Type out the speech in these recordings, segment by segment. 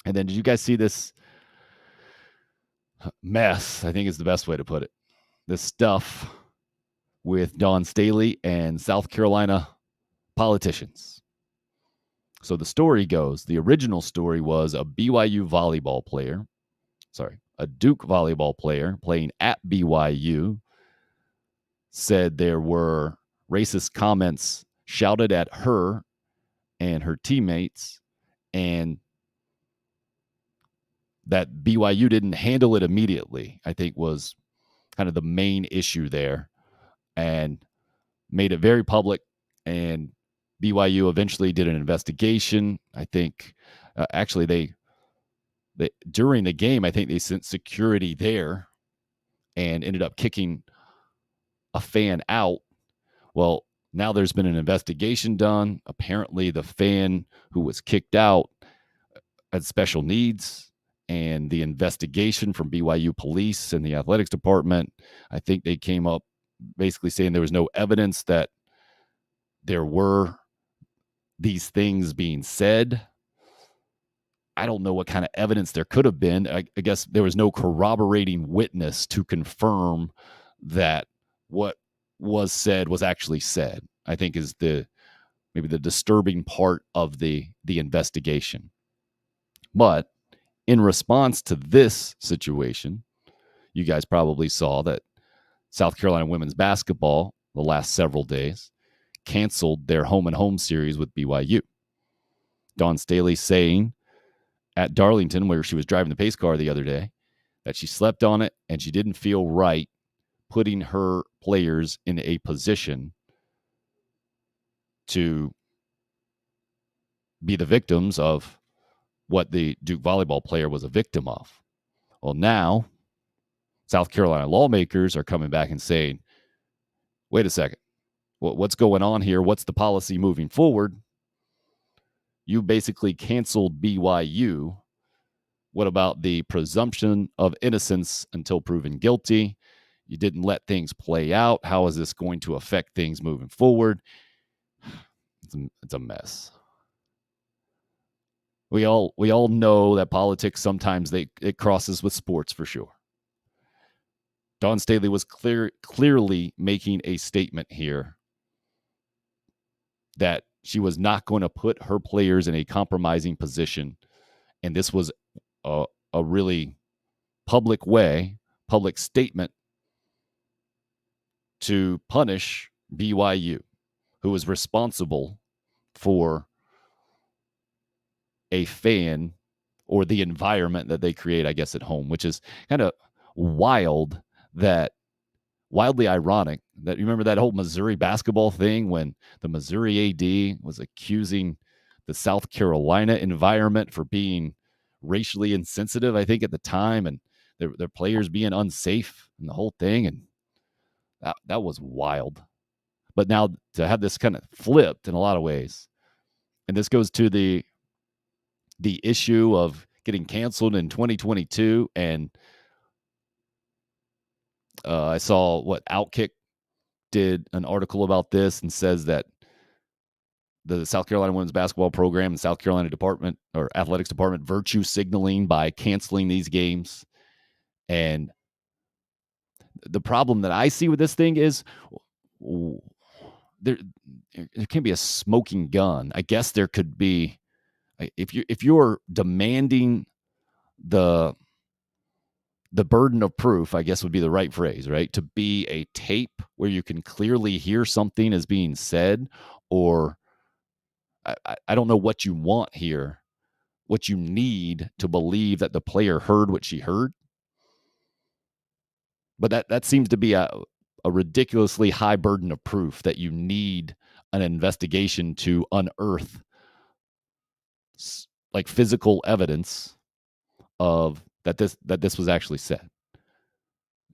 And then did you guys see this mess? I think is the best way to put it. This stuff with Dawn Staley and South Carolina politicians. So the story goes, the original story was a BYU volleyball player, a Duke volleyball player playing at BYU said there were racist comments shouted at her and her teammates, and that BYU didn't handle it immediately, I think was kind of the main issue there, and made it very public. And BYU eventually did an investigation. I think actually they during the game, I think they sent security there and ended up kicking a fan out. Well, now there's been an investigation done. Apparently, the fan who was kicked out had special needs, and the investigation from BYU police and the athletics department, I think they came up basically saying there was no evidence that there were these things being said. I don't know what kind of evidence there could have been. I guess there was no corroborating witness to confirm that what was said was actually said, I think is maybe the disturbing part of the investigation. But in response to this situation, you guys probably saw that South Carolina women's basketball the last several days canceled their home and home series with BYU. Dawn Staley saying at Darlington, where she was driving the pace car the other day, that she slept on it and she didn't feel right putting her players in a position to be the victims of what the Duke volleyball player was a victim of. Well, now South Carolina lawmakers are coming back and saying, wait a second, what's going on here? What's the policy moving forward? You basically canceled BYU. What about the presumption of innocence until proven guilty? You didn't let things play out. How is this going to affect things moving forward? It's a mess. We all know that politics sometimes it crosses with sports for sure. Dawn Staley was clearly making a statement here that she was not going to put her players in a compromising position, and this was a really public statement to punish BYU, who was responsible for a fan or the environment that they create, I guess, at home, which is kind of wildly ironic that you remember that whole Missouri basketball thing when the Missouri AD was accusing the South Carolina environment for being racially insensitive, I think at the time, and their players being unsafe and the whole thing. And that was wild. But now to have this kind of flipped in a lot of ways, and this goes to the issue of getting canceled in 2022. And I saw what Outkick did an article about this and says that the South Carolina women's basketball program and South Carolina department or athletics department virtue signaling by canceling these games. And the problem that I see with this thing is there can be a smoking gun. I guess there could be, if you're demanding the burden of proof, I guess would be the right phrase, right? To be a tape where you can clearly hear something as being said, or I don't know what you want here, what you need to believe that the player heard what she heard. But that seems to be a ridiculously high burden of proof that you need an investigation to unearth like physical evidence of that this was actually said.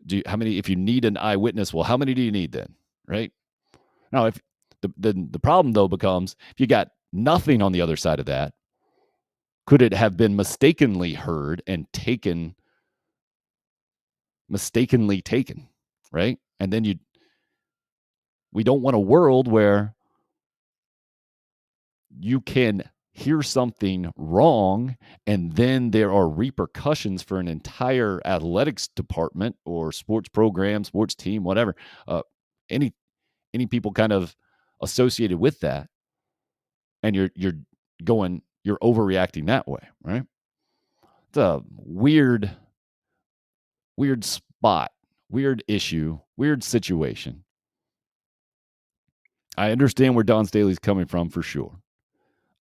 If you need an eyewitness, well, how many do you need then, right? Now, if the problem though becomes if you got nothing on the other side of that, could it have been mistakenly heard and mistakenly taken, right? And then we don't want a world where you can hear something wrong, and then there are repercussions for an entire athletics department or sports program, sports team, whatever. Any any people kind of associated with that, and you're overreacting that way, right? It's a weird spot, weird issue, weird situation. I understand where Dawn Staley's coming from for sure.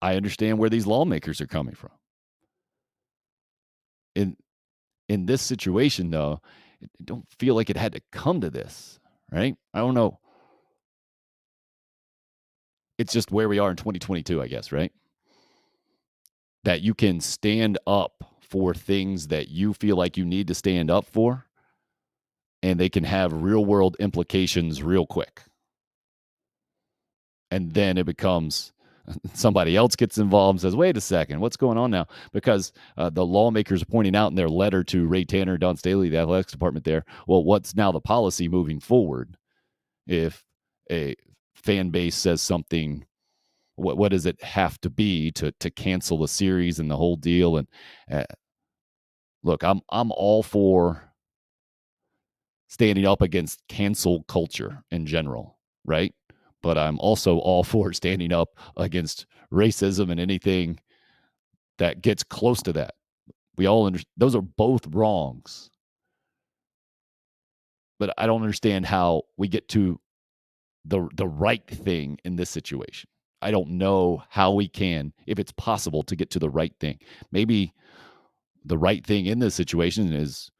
I understand where these lawmakers are coming from. In in this situation, though, I don't feel like it had to come to this, right? I don't know. It's just where we are in 2022, I guess, right? That you can stand up for things that you feel like you need to stand up for, and they can have real world implications real quick. And then it becomes somebody else gets involved and says, wait a second, what's going on now? Because the lawmakers are pointing out in their letter to Ray Tanner, Dawn Staley, the athletics department there, well, what's now the policy moving forward? If a fan base says something, what does it have to be to cancel the series and the whole deal? And uh, look, I'm all for standing up against cancel culture in general, right? But I'm also all for standing up against racism and anything that gets close to that. We all those are both wrongs. But I don't understand how we get to the right thing in this situation. I don't know how we can, if it's possible, to get to the right thing. Maybe the right thing in this situation is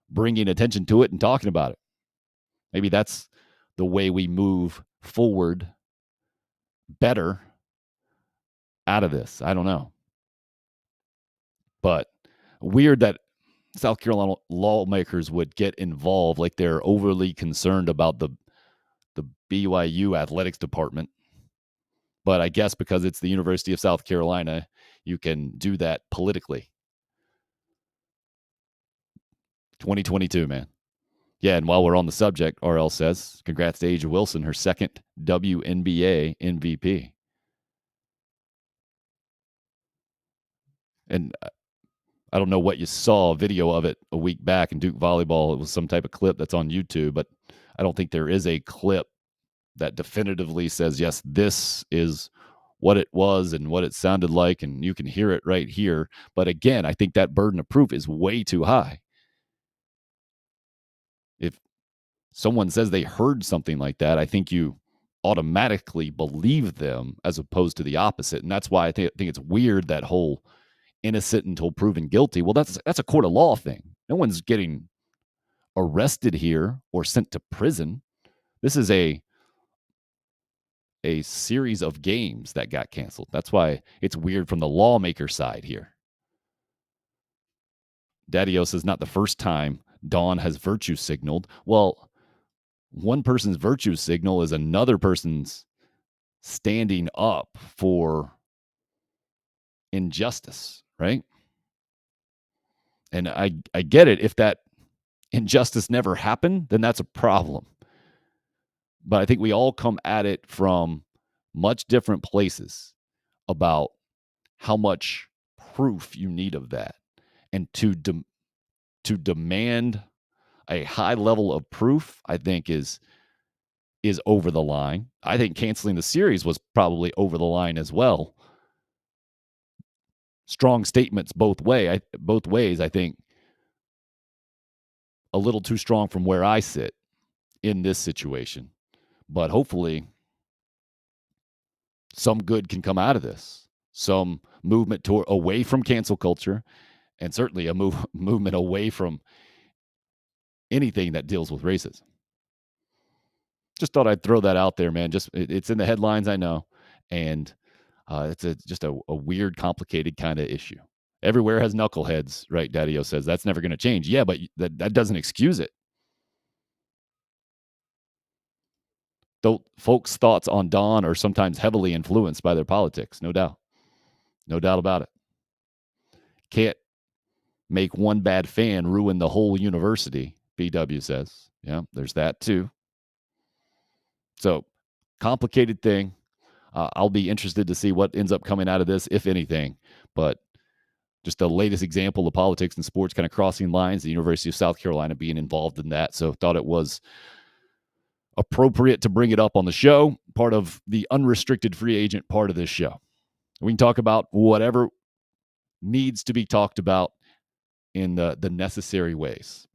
bringing attention to it and talking about it. Maybe that's the way we move forward better out of this. I don't know. But weird that South Carolina lawmakers would get involved, like they're overly concerned about the BYU athletics department. But I guess because it's the University of South Carolina, you can do that politically. 2022, man. Yeah, and while we're on the subject, RL says, congrats to A'ja Wilson, her second WNBA MVP. And I don't know what you saw a video of it a week back in Duke volleyball. It was some type of clip that's on YouTube, but I don't think there is a clip that definitively says, yes, this is what it was and what it sounded like, and you can hear it right here. But again, I think that burden of proof is way too high. If someone says they heard something like that, I think you automatically believe them as opposed to the opposite. And that's why I think it's weird, that whole innocent until proven guilty. Well, that's a court of law thing. No one's getting arrested here or sent to prison. This is a series of games that got canceled. That's why it's weird from the lawmaker side here. Daddio says not the first time Dawn has virtue signaled. Well, one person's virtue signal is another person's standing up for injustice, right? And I get it. If that injustice never happened, then that's a problem. But I think we all come at it from much different places about how much proof you need of that. And to demand a high level of proof, I think is over the line. I think canceling the series was probably over the line as well. Strong statements both ways. I think a little too strong from where I sit in this situation. But hopefully some good can come out of this. Some movement away from cancel culture, and certainly a movement away from anything that deals with racism. Just thought I'd throw that out there, man. Just it's in the headlines, I know, and it's just a weird, complicated kind of issue. Everywhere has knuckleheads, right? Daddio says that's never going to change. Yeah, but that doesn't excuse it. Though folks' thoughts on Dawn are sometimes heavily influenced by their politics, no doubt. No doubt about it. Can't make one bad fan ruin the whole university, BW says. Yeah, there's that too. So, complicated thing. I'll be interested to see what ends up coming out of this, if anything. But just the latest example of politics and sports kind of crossing lines, the University of South Carolina being involved in that. So thought it was appropriate to bring it up on the show, part of the unrestricted free agent part of this show. We can talk about whatever needs to be talked about in the necessary ways.